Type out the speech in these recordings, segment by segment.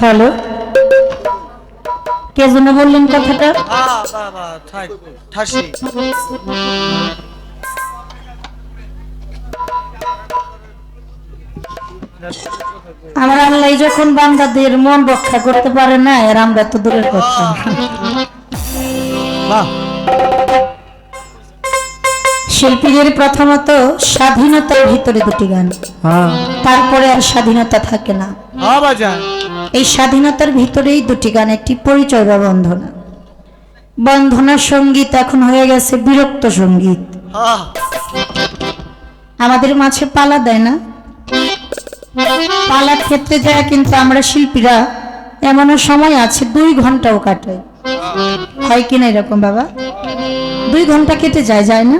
Hello, কে যেন বললেন কথাটা? আমার আল্লাহ যখন বান্দাদের মন রক্ষা করতে পারে না, আর আমরা তো দূরের কথা। শিল্পীদের প্রথমত স্বাধীনতার ভিতরে দুটি গান, তারপরে আর স্বাধীনতা থাকে না। এই স্বাধীনতার ভিতরেই দুটি গান, একটি পরিচয় বা বন্ধনা। বন্ধনা সঙ্গীত এখন হয়ে গেছে বিরক্ত সঙ্গীত। আমাদের মাঝে পালা দেয় না, পালার ক্ষেত্রে যায় কিন্তু আমরা শিল্পীরা এমনও সময় আছে 2 ঘন্টাও কাটাই, হয় কিনা এরকম বাবা? 2 ঘন্টা কেটে যায়, যায় না?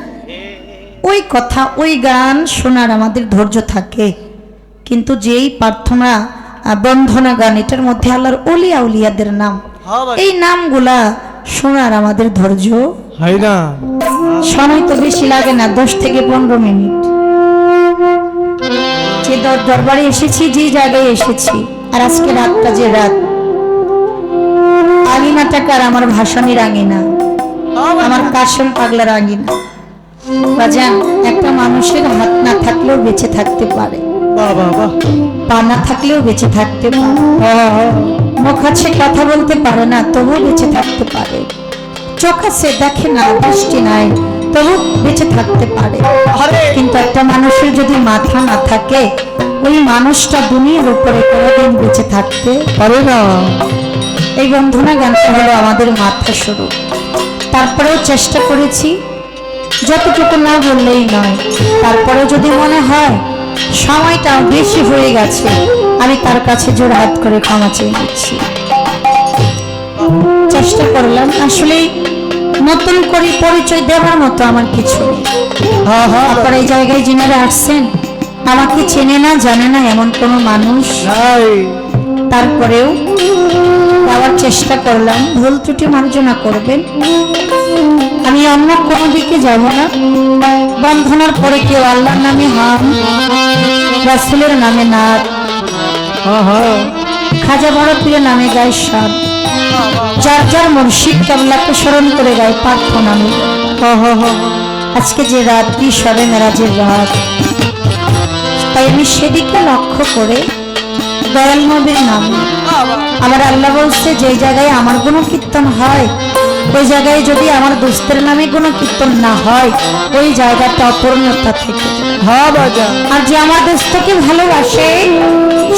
ওই কথা, ওই গান শোনার আমাদের ধৈর্য থাকে, কিন্তু যেই প্রার্থনা বন্ধনা গান, এটার মধ্যে আল্লাহর ওলিয়া উলিয়াদের নাম, এই নামগুলা শোনার আমাদের ধৈর্য হয় না। সময় তো বেশি লাগে না, 10 থেকে 15 মিনিট। যে দরবারে এসেছি, যে জায়গায় এসেছি, আর আজকে রাতটা যে রাত, আঙিনাটাকার আমার ভাসানির আঙিনা, আমার কাশেম পাগলার আঙিনা। বাজান, একটা মানুষের হাত না থাকলেও বেঁচে থাকতে পারে, পা না থাকলেও বেঁচে থাকতে পারে, মুখ আছে কথা বলতে পারে না তবুও বেঁচে থাকতে পারে, চোখ আছে দেখে না, দৃষ্টি নাই তবু বেঁচে থাকতে পারে। কিন্তু একটা মানুষের যদি মাথা না থাকে, ওই মানুষটা দুনিয়ার উপরে কোনোদিন বেঁচে থাকতে পারে না। এই বন্ধনা গানটা হলো আমাদের মাথা স্বরূপ। তারপরেও চেষ্টা করেছি, যতটুকু না বললেই নয়, তারপরেও যদি মনে হয় সময়টা বেশি হয়ে গেছে, আমি তার কাছে জোড়হাত করে ক্ষমা চেয়ে নিচ্ছি। চেষ্টা করলাম, আসলে নতুন করে পরিচয় দেওয়ার মতো আমার কিছু নেই। আপনারা এই জায়গায় যিনারা আসছেন, আমাকে চেনে না জানে না এমন কোনো মানুষ নাই, তারপরেও দেওয়ার চেষ্টা করলাম। ভুল ত্রুটি মার্জনা করবেন, আমি অন্য কোনো দিকে যাব না। বন্ধনার পরে কেউ আল্লাহর নামে হাম, রাসূলের নামে নাথ, খাজা বড় পীরের নামে গায় সাদ, যার যার মুর্শিদ কেবলাকে স্মরণ করে গায় প্রার্থনা। আজকে যে রাত কি সবে মেরাজের রাত, তাই আমি সেদিকে লক্ষ্য করে দয়াল নবীর নামে, আমার আল্লাহ বলছে যে জায়গায় আমার গুণ কীর্তন হয়, ওই জায়গায় যদি আমার দোস্তের নামে গুণ কীর্তন না হয়, ওই জায়গাটা অপূর্ণতা থেকে। আর যে আমার দোস্তকে ভালোবাসে,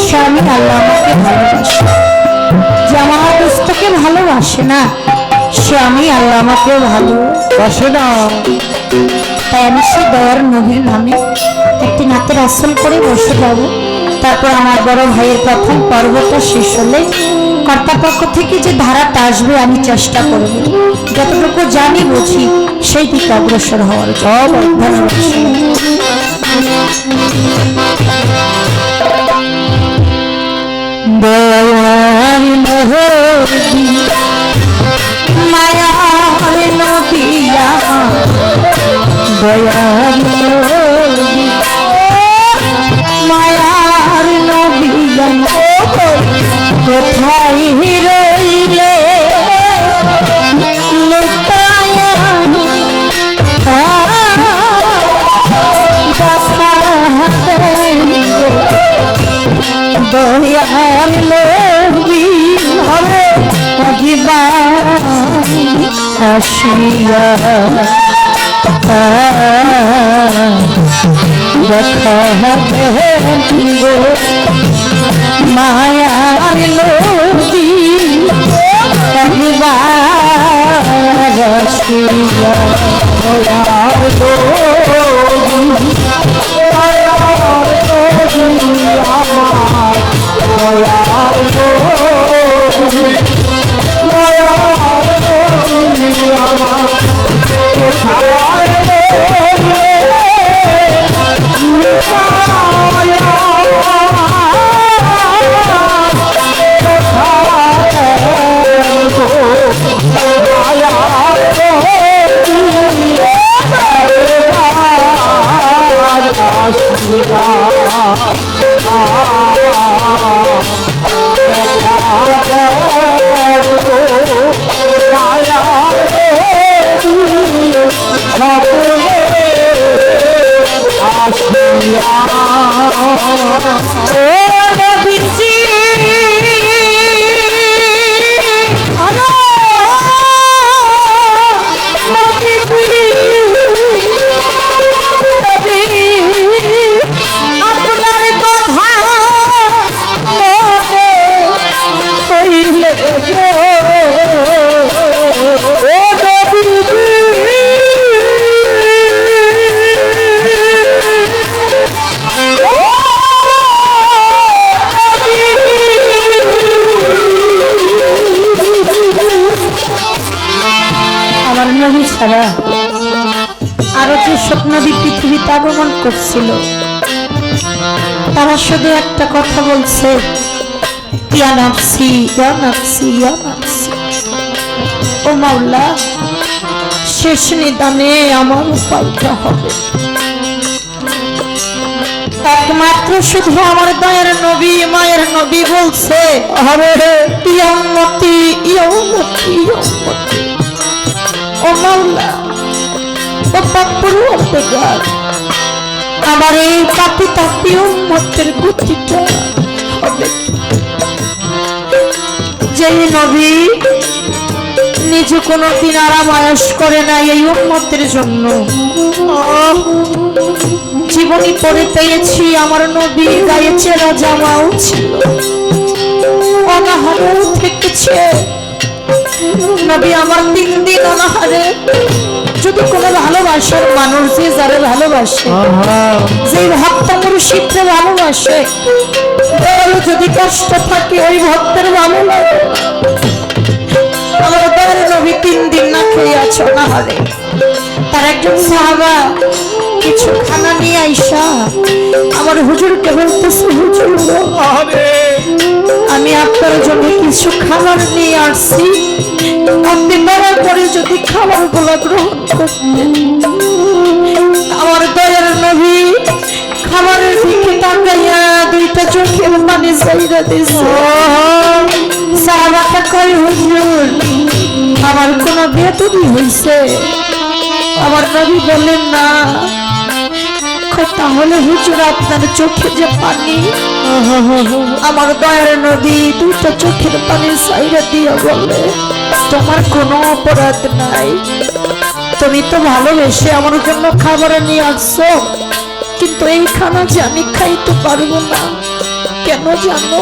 সে আমি আল্লাহ আমাকে ভালোবাসে। যে আমার দোস্তকে ভালোবাসে না, সে আমি আল্লাহ আমাকে ভালোবাসে না। তাই আমি সে দয়ার নবীর নামে একটি নাতের আসল করে বসে যাব। তারপর আমার বড় ভাইয়ের প্রথম পর্বটা শেষ হলে কর্তাপক্ষ থেকে যে ধারাটা আসবে, আমি চেষ্টা করব যতটুকু জানি বুঝি সেই দিকে অগ্রসর হওয়ার। ধন্যবাদ। মায়ার নদিয়া দয়ার মায়ার নদিয়া কোথায় রইলে লুকা আসিয়া দেখা গো মায়ার লোকি একবার আসিয়া মায়ার লোকি মায়ার লোকি আমার মায়ার লোকি মায়ার লোকি আমার কোথায় ছাড়া আরো যে স্বপ্নবী পৃথিবীতে আগমন করছিল তারা শুধু একটা কথা বলছে, ইয়া নাফসি ইয়া নাফসি ইয়া নাফসি। ও মাওলা, শেষ নিদানে আমার উপায়টা হবে একমাত্র শুধু আমার দয়ার নবী মায়ের নবী বলছে, আরে ইয়া উম্মতি ইয়া উম্মতি ইয়া উম্মতি। ও মাওলা, ও পাপুরু অপরাধ, আমার এই পাপি তাপি উম্মতের গতিটা হবে। যেই নবী নিজে কোনোদিন আরাম আয়াস করে না এই উম্মতের জন্য, জীবনী পড়ে পেয়েছি আমার নবী গায়ে চেরা জামাও ছিল, অনাহারেও থেকেছে নবী আমার 3 দিন অনাহারে। যদি কোনো ভালোবাসার মানুষ যে যারা ভালোবাসে, যে ভক্ত মুর্শিদকে ভালোবাসে, যদি কষ্ট থাকে ওই ভক্তের ভালো লাগে। আমার দয়ার নবী 3 দিন না খেয়ে আছে অনাহারে। তার একজন সাহাবা কিছু খানা নিয়ে আইসা আমার হুজুরকে বলতেছে, হুজুর আমি আপনার জন্য কিছু খাবার নিয়ে আসছি, আপনি দয়া করে যদি খাবার গুলো গ্রহণ করতেন। আমার দয়ার নবী খাবারের দিকে তাকাইয়া 2টা চোখের পানি চাইরা দিছে। সাহাবাটা কয়, হুজুর আমার কোনো বেদবি হইছে? আমার নবী বললেন না। তাহলে হুজুর আপনার চোখে যে পানি, আমার দয়ার নবী 2টা চোখের পানি চাইরা দিয়া বলে, তোমার কোনো অপরাধ নাই, তুমি তো ভালোবেসে আমার জন্য খাবার নিয়ে আসছো, কিন্তু এই খানা যে আমি খাইতে পারবো না। কেন জানো?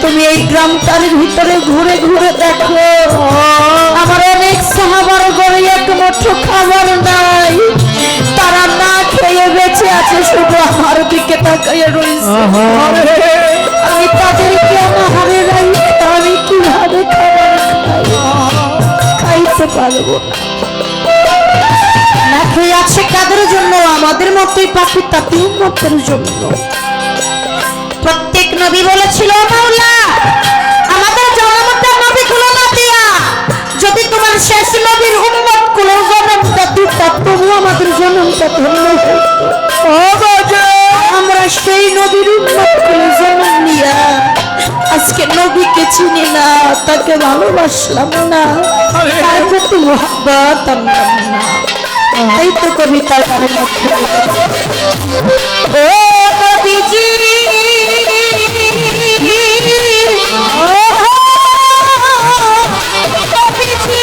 তুমি এই গ্রামটার ভিতরে ঘুরে ঘুরে দেখো, আমার অনেক সাহাবার ঘরে এক মুঠো খাবার নাই, তারা না খেয়ে বেঁচে আছে, শুধু আমার দিকে তাকাইয়া রয়েছে। আমি তাদেরকে অনাহারে রাখি, আমি কিভাবে খাবার খাইতে পারবো না? না খেয়ে আছে কাদের জন্য? আমাদের মতোই পাপি তাপি উম্মতের জন্য। প্রত্যেক নবী বলেছিল, মাওলা আমাদের জনমতে নবীগুলো না দিয়া যদি তোমার শেষ নবীর উম্মত গুলো জন্মটা দিতা, তবু আমাদের জন্মটা ধন্য হতো। আমরা সেই নবীর উম্মত গুলো জন্ম নিয়া আজকে নবীকে চিনি না, তাকে ভালোবাসলাম না, তার প্রতি মহব্বত আনলাম না। এই তো কবিতার গানের মধ্যে, ও নবীজি ও নবীজি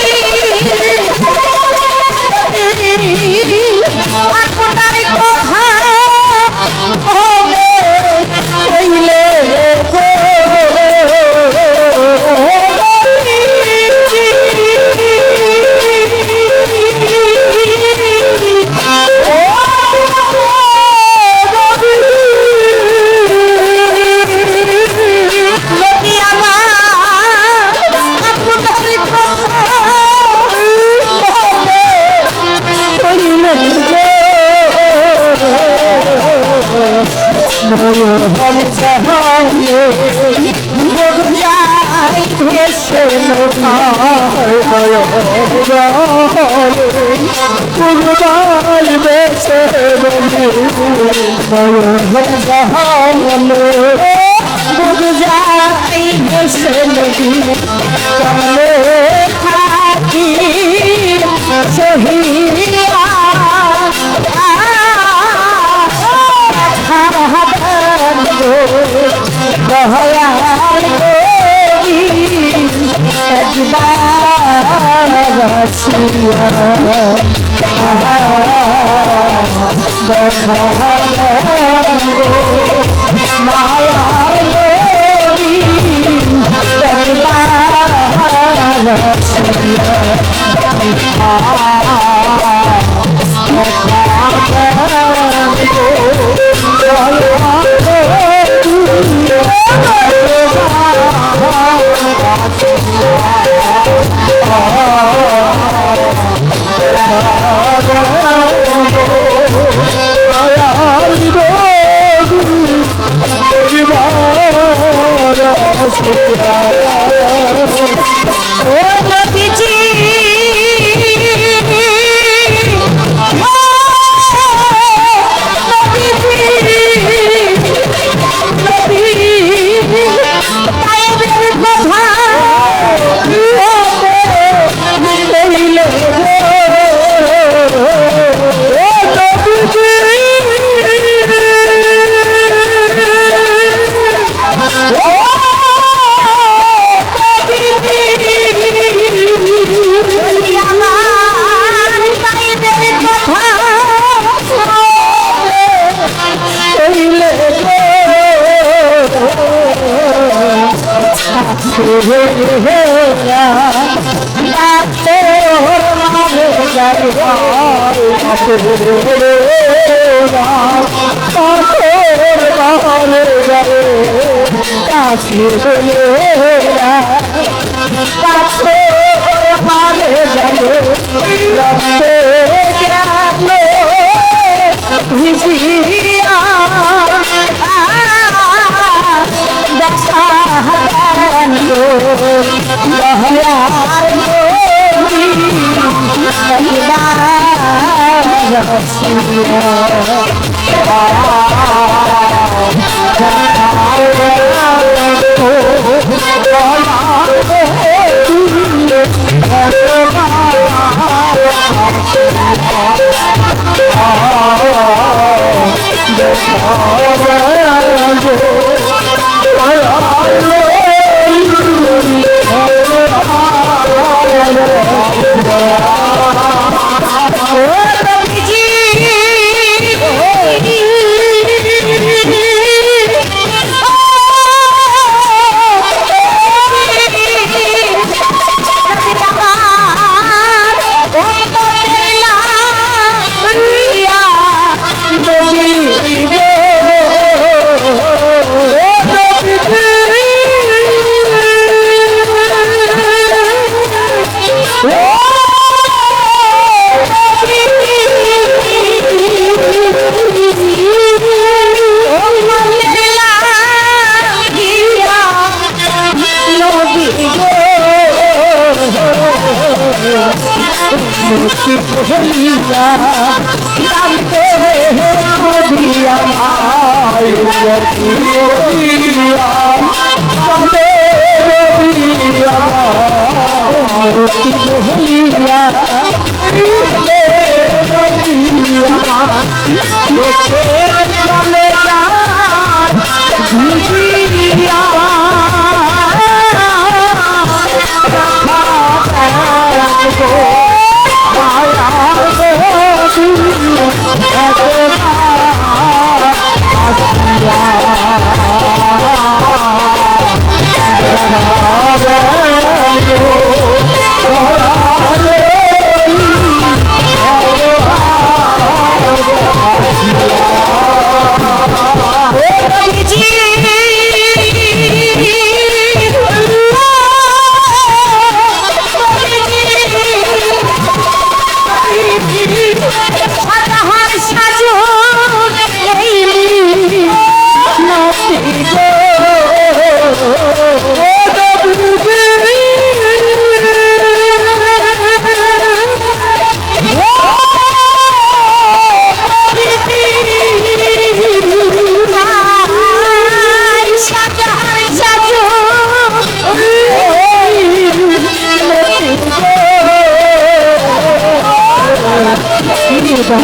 जी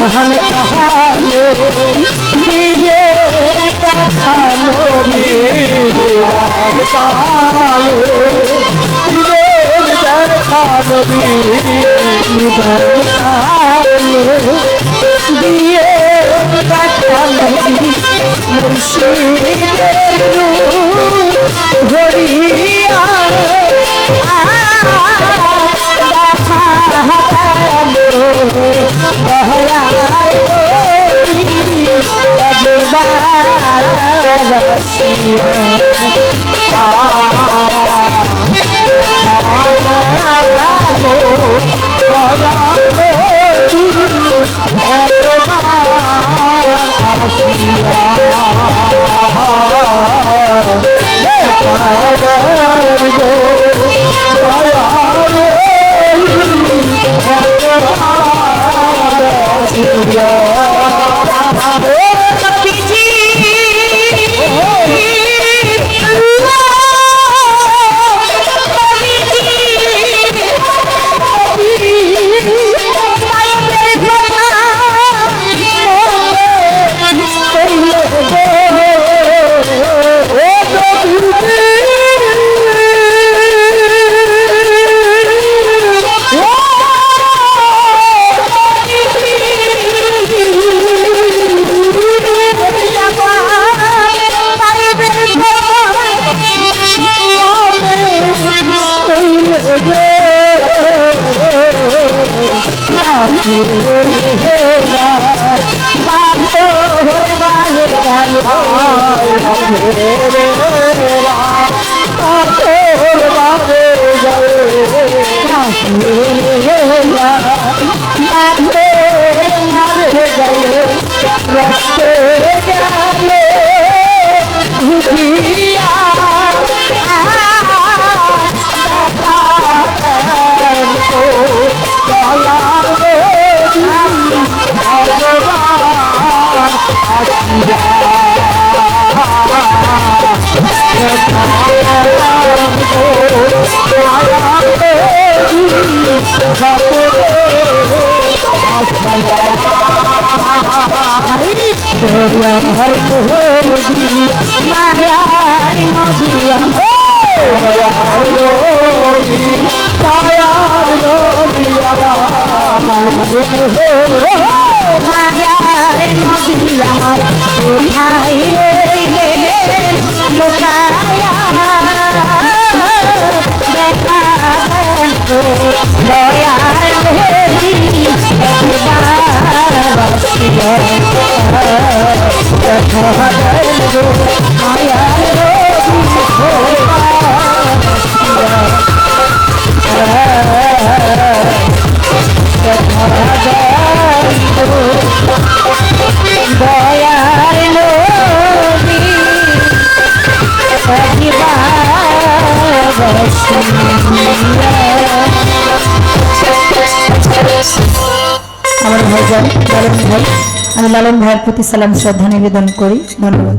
কাহানে কাহানে দিয়ে কাহানো দিয়ে ধরিয়া আমার ভাইজান লালন ভাই, আমি লালন ভাইয়ের প্রতি সালাম শ্রদ্ধা নিবেদন করি। ধন্যবাদ।